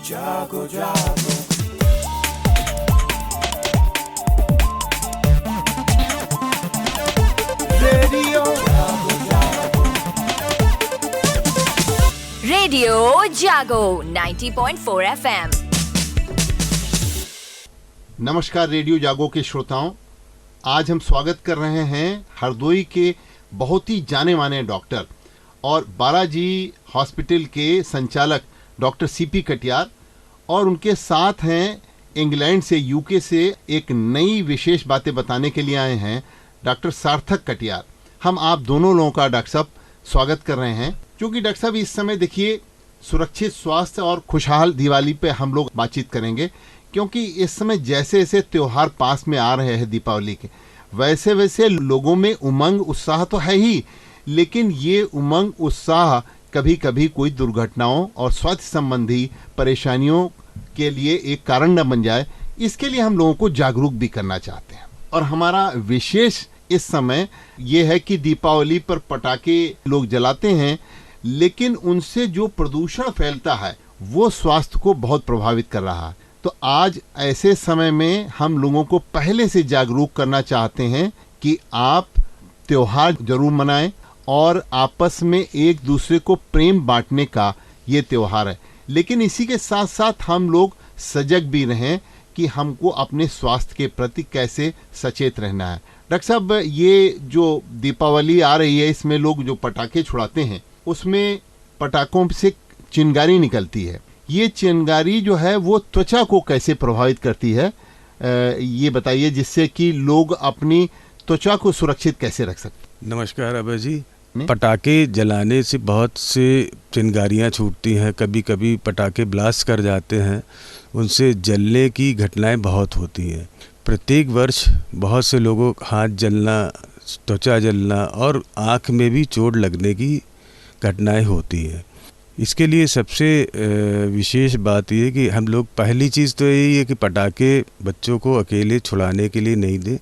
जागो जागो रेडियो जागो जागो रेडियो जागो 90.4 FM। नमस्कार रेडियो जागो के श्रोताओं, आज हम स्वागत कर रहे हैं हरदोई के बहुत ही जाने माने डॉक्टर और बालाजी हॉस्पिटल के संचालक डॉक्टर सीपी कटियार, और उनके साथ हैं इंग्लैंड से, यूके से एक नई विशेष बातें बताने के लिए आए हैं डॉक्टर सार्थक कटियार। हम आप दोनों लोगों का डॉक्टर साहब स्वागत कर रहे हैं, क्योंकि डॉक्टर साहब इस समय देखिए सुरक्षित स्वास्थ्य और खुशहाल दिवाली पे हम लोग बातचीत करेंगे, क्योंकि इस समय जैसे जैसे त्योहार पास में आ रहे हैं दीपावली के, वैसे वैसे लोगों में उमंग उत्साह तो है ही, लेकिन ये उमंग उत्साह कभी कभी कोई दुर्घटनाओं और स्वास्थ्य संबंधी परेशानियों के लिए एक कारण न बन जाए, इसके लिए हम लोगों को जागरूक भी करना चाहते हैं। और हमारा विशेष इस समय ये है कि दीपावली पर पटाखे लोग जलाते हैं, लेकिन उनसे जो प्रदूषण फैलता है वो स्वास्थ्य को बहुत प्रभावित कर रहा है। तो आज ऐसे समय में हम लोगों को पहले से जागरूक करना चाहते हैं कि आप त्योहार जरूर मनाएं और आपस में एक दूसरे को प्रेम बांटने का ये त्योहार है, लेकिन इसी के साथ साथ हम लोग सजग भी रहें कि हमको अपने स्वास्थ्य के प्रति कैसे सचेत रहना है। डॉक्टर साहब, ये जो दीपावली आ रही है, इसमें लोग जो पटाखे छुड़ाते हैं उसमें पटाखों से चिंगारी निकलती है। ये चिंगारी जो है वो त्वचा को कैसे प्रभावित करती है, ये बताइए, जिससे कि लोग अपनी त्वचा को सुरक्षित कैसे रख सकते। नमस्कार अभय जी। पटाखे जलाने से बहुत से चिंगारियाँ छूटती हैं, कभी कभी पटाखे ब्लास्ट कर जाते हैं, उनसे जलने की घटनाएं बहुत होती हैं। प्रत्येक वर्ष बहुत से लोगों को हाथ जलना, त्वचा जलना और आँख में भी चोट लगने की घटनाएं होती हैं। इसके लिए सबसे विशेश बात यह है कि हम लोग, पहली चीज़ तो यही है कि पटाखे बच्चों को अकेले छुड़ाने के लिए नहीं दें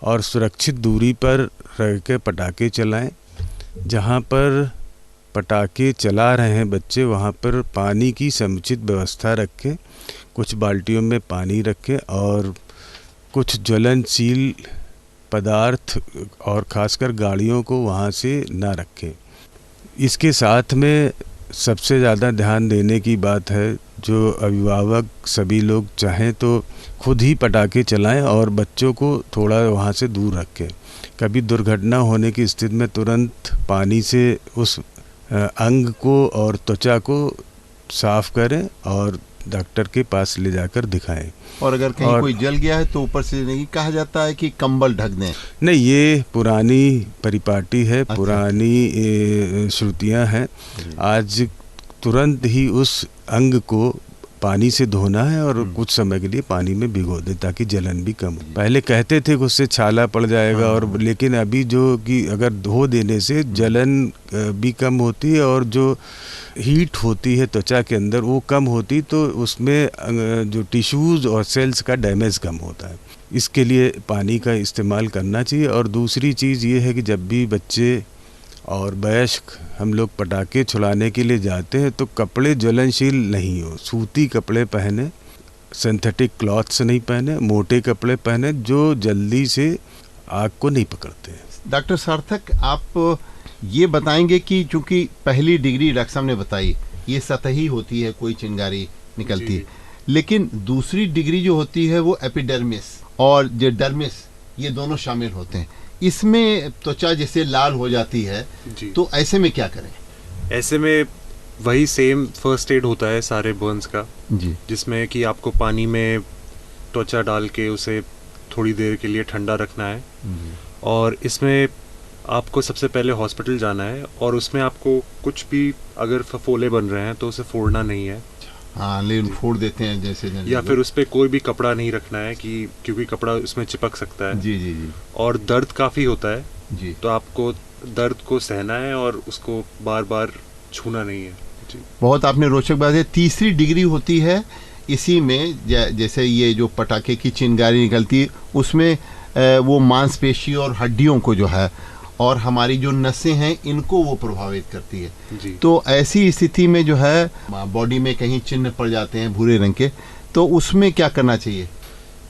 और सुरक्षित दूरी पर रह के पटाखे चलाएं। जहाँ पर पटाखे चला रहे हैं बच्चे, वहाँ पर पानी की समुचित व्यवस्था रखें, कुछ बाल्टियों में पानी रखें और कुछ ज्वलनशील पदार्थ और ख़ासकर गाड़ियों को वहाँ से ना रखें। इसके साथ में सबसे ज़्यादा ध्यान देने की बात है, जो अभिभावक सभी लोग चाहें तो खुद ही पटाखे चलाएं और बच्चों को थोड़ा वहाँ से दूर रखें। कभी दुर्घटना होने की स्थिति में तुरंत पानी से उस अंग को और त्वचा को साफ करें और डॉक्टर के पास ले जाकर दिखाएं। और अगर कहीं कोई जल गया है तो ऊपर से नहीं कहा जाता है कि कंबल ढक दें। नहीं, ये पुरानी परिपाटी है। अच्छा। पुरानी श्रुतियाँ हैं। आज तुरंत ही उस अंग को पानी से धोना है और कुछ समय के लिए पानी में भिगो दे ताकि जलन भी कम हो। पहले कहते थे कि उससे छाला पड़ जाएगा, और लेकिन अभी जो कि अगर धो देने से जलन भी कम होती है और जो हीट होती है त्वचा के अंदर वो कम होती, तो उसमें जो टिश्यूज़ और सेल्स का डैमेज कम होता है। इसके लिए पानी का इस्तेमाल करना चाहिए। और दूसरी चीज़ ये है कि जब भी बच्चे और वयस्क हम लोग पटाखे छुड़ाने के लिए जाते हैं तो कपड़े ज्वलनशील नहीं हो, सूती कपड़े पहने, सिंथेटिक क्लॉथ्स नहीं पहने, मोटे कपड़े पहने जो जल्दी से आग को नहीं पकड़ते हैं। डॉक्टर सार्थक, आप ये बताएंगे कि चूंकि पहली डिग्री डॉक्टर साहब ने बताई ये सतही होती है, कोई चिंगारी निकलती है, लेकिन दूसरी डिग्री जो होती है वो एपिडर्मिस और जो डर्मिस, ये दोनों शामिल होते हैं। इसमें त्वचा जैसे लाल हो जाती है, तो ऐसे में क्या करें? ऐसे में वही सेम फर्स्ट एड होता है सारे बर्न्स का जी, जिसमें कि आपको पानी में त्वचा डाल के उसे थोड़ी देर के लिए ठंडा रखना है। और इसमें आपको सबसे पहले हॉस्पिटल जाना है और उसमें आपको कुछ भी अगर फफोले बन रहे हैं तो उसे फोड़ना नहीं है। हाँ, लेकिन फोड़ देते हैं जैसे या फिर उस पर कोई भी कपड़ा नहीं रखना है कि क्योंकि कपड़ा उसमें चिपक सकता है। जी जी जी। और दर्द काफ़ी होता है जी, तो आपको दर्द को सहना है और उसको बार बार छूना नहीं है। जी, बहुत आपने रोचक बात है। तीसरी डिग्री होती है इसी में, जैसे ये जो पटाखे की चिंगारी निकलती है उसमें वो मांसपेशी और हड्डियों को जो है और हमारी जो नसें हैं इनको वो प्रभावित करती है। जी। तो ऐसी स्थिति में जो है बॉडी में कहीं चिन्ह पड़ जाते हैं भूरे रंग के, तो उसमें क्या करना चाहिए?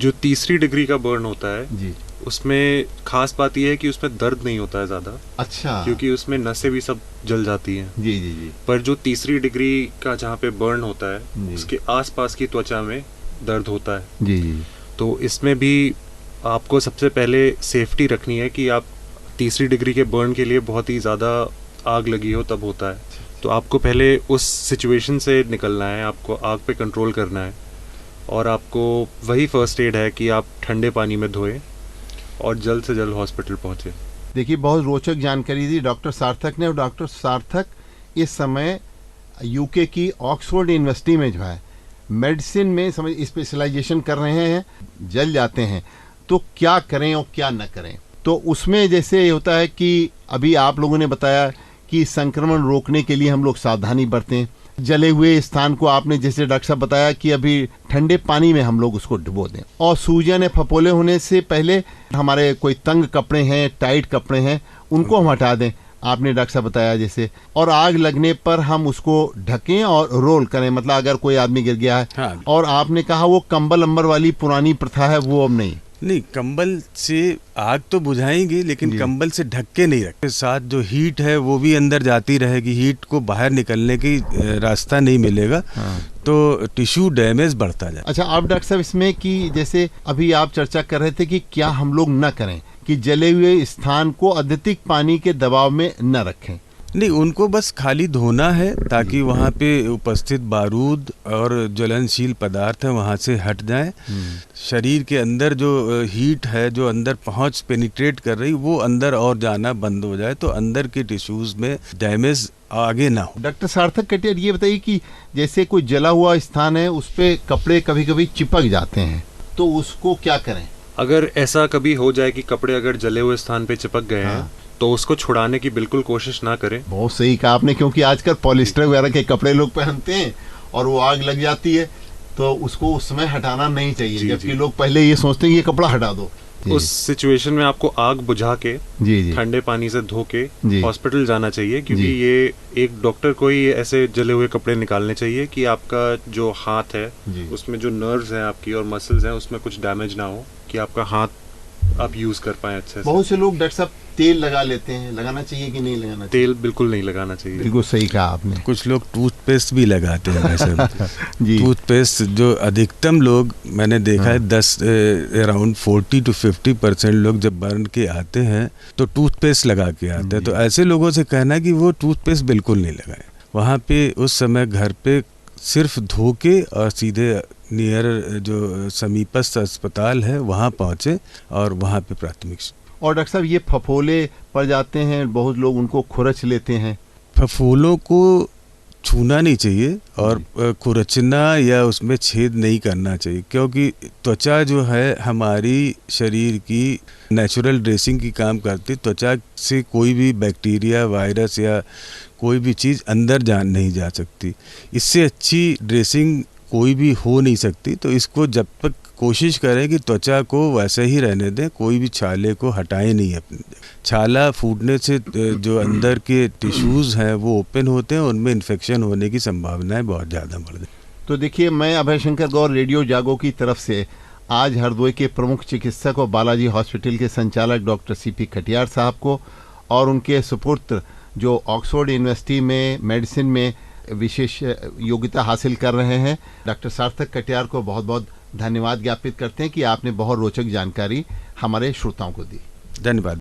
जो तीसरी डिग्री का बर्न होता है जी। उसमें खास बात यह है कि उसमें दर्द नहीं होता है ज़्यादा, अच्छा। क्योंकि उसमें नसें भी सब जल जाती हैं। जी जी जी। पर जो तीसरी डिग्री का जहाँ पे बर्न होता है जी। उसके आसपास की त्वचा में दर्द होता है। जी जी। तो इसमें भी आपको सबसे पहले सेफ्टी रखनी है कि आप तीसरी डिग्री के बर्न के लिए बहुत ही ज़्यादा आग लगी हो तब होता है, तो आपको पहले उस सिचुएशन से निकलना है, आपको आग पे कंट्रोल करना है और आपको वही फर्स्ट एड है कि आप ठंडे पानी में धोएं और जल्द से जल्द हॉस्पिटल पहुँचे। देखिए बहुत रोचक जानकारी दी डॉक्टर सार्थक ने। और डॉक्टर सार्थक इस समय यूके की ऑक्सफोर्ड यूनिवर्सिटी में जो है मेडिसिन में समझ स्पेशलाइजेशन कर रहे हैं। जल जाते हैं तो क्या करें और क्या न करें, तो उसमें जैसे होता है कि अभी आप लोगों ने बताया कि संक्रमण रोकने के लिए हम लोग सावधानी बरतें। जले हुए स्थान को आपने जैसे डॉक्टर साहब बताया कि अभी ठंडे पानी में हम लोग उसको डुबो दें, और सूजन या फफोले होने से पहले हमारे कोई तंग कपड़े हैं, टाइट कपड़े हैं, उनको हम हटा दें, आपने डॉक्टर साहब बताया जैसे। और आग लगने पर हम उसको ढकें और रोल करें, मतलब अगर कोई आदमी गिर गया है। हाँ। और आपने कहा वो कंबल अंबर वाली पुरानी प्रथा है, वो अब नहीं। नहीं, कंबल से आग तो बुझाएंगे लेकिन जी। कंबल से ढक के नहीं रखते। साथ जो हीट है वो भी अंदर जाती रहेगी, हीट को बाहर निकलने की रास्ता नहीं मिलेगा। हाँ। तो टिश्यू डैमेज बढ़ता जाए। अच्छा, आप डॉक्टर साहब इसमें कि जैसे अभी आप चर्चा कर रहे थे कि क्या हम लोग न करें कि जले हुए स्थान को अत्यधिक पानी के दबाव में न रखें। नहीं, उनको बस खाली धोना है ताकि वहाँ पे उपस्थित बारूद और ज्वलनशील पदार्थ है वहाँ से हट जाएं। शरीर के अंदर जो हीट है जो अंदर पहुँच पेनिट्रेट कर रही वो अंदर और जाना बंद हो जाए, तो अंदर के टिश्यूज में डैमेज आगे ना हो। डॉक्टर सार्थक कटियार ये बताइए कि जैसे कोई जला हुआ स्थान है उस पे कपड़े कभी कभी चिपक जाते हैं, तो उसको क्या करें? अगर ऐसा कभी हो जाए कि कपड़े अगर जले हुए स्थान पे चिपक गए हैं तो उसको छुड़ाने की बिल्कुल कोशिश ना करें। बहुत सही कहा आपने, क्योंकि आजकल पॉलिस्टर वगैरह के कपड़े लोग पहनते हैं और वो आग लग जाती है, तो उसको उस समय हटाना नहीं चाहिए। जी, जबकि जी। लोग पहले ये सोचते हैं कि ये कपड़ा हटा दो। उस सिचुएशन में आपको आग बुझा के जी जी ठंडे पानी से धो के जी। हॉस्पिटल जाना चाहिए, क्योंकि जी। ये एक डॉक्टर को ही ऐसे जले हुए कपड़े निकालने चाहिए कि आपका जो हाथ है जी। उसमें जो नर्व्स हैं आपकी और मसल्स हैं उसमें कुछ डैमेज ना हो, कि आपका हाथ आप यूज कर पाए अच्छे से। बहुत से लोग डॉक्टर साहब तेल लगा लेते हैं, लगाना चाहिए कि नहीं लगाना चाहिए? तेल बिल्कुल नहीं लगाना चाहिए। बिल्कुल सही कहा आपने। कुछ लोग टूथपेस्ट भी लगाते हैं वैसे। जी। टूथपेस्ट जो अधिकतम लोग मैंने देखा है 10 अराउंड 40 to 50% लोग जब बर्न के आते हैं तो टूथपेस्ट लगा के आते हैं। तो ऐसे लोगों से कहना है कि वो टूथपेस्ट बिल्कुल नहीं लगाए। वहाँ पे उस समय घर पे सिर्फ धो के और सीधे नियर जो समीपस्थ अस्पताल है वहाँ पहुँचे और वहाँ पे प्राथमिक। और डॉक्टर साहब ये फफोले पड़ जाते हैं, बहुत लोग उनको खुरच लेते हैं। फफूलों को छूना नहीं चाहिए और खुरचना या उसमें छेद नहीं करना चाहिए, क्योंकि त्वचा जो है हमारी शरीर की नेचुरल ड्रेसिंग की काम करती। त्वचा से कोई भी बैक्टीरिया, वायरस या कोई भी चीज़ अंदर नहीं जा सकती। इससे अच्छी ड्रेसिंग कोई भी हो नहीं सकती। तो इसको जब तक कोशिश करें कि त्वचा को वैसे ही रहने दें, कोई भी छाले को हटाएं नहीं। अपने छाला फूटने से जो अंदर के टिश्यूज़ हैं वो ओपन होते हैं, उनमें इन्फेक्शन होने की संभावनाएं बहुत ज़्यादा बढ़ जाती। तो देखिए, मैं अभय शंकर गौर रेडियो जागो की तरफ से आज हरदोई के प्रमुख चिकित्सक और बालाजी हॉस्पिटल के संचालक डॉक्टर CP कटियार साहब को और उनके सुपुत्र जो ऑक्सफोर्ड यूनिवर्सिटी में मेडिसिन में विशेष योग्यता हासिल कर रहे हैं, डॉक्टर सार्थक कटियार को बहुत बहुत धन्यवाद ज्ञापित करते हैं कि आपने बहुत रोचक जानकारी हमारे श्रोताओं को दी। धन्यवाद।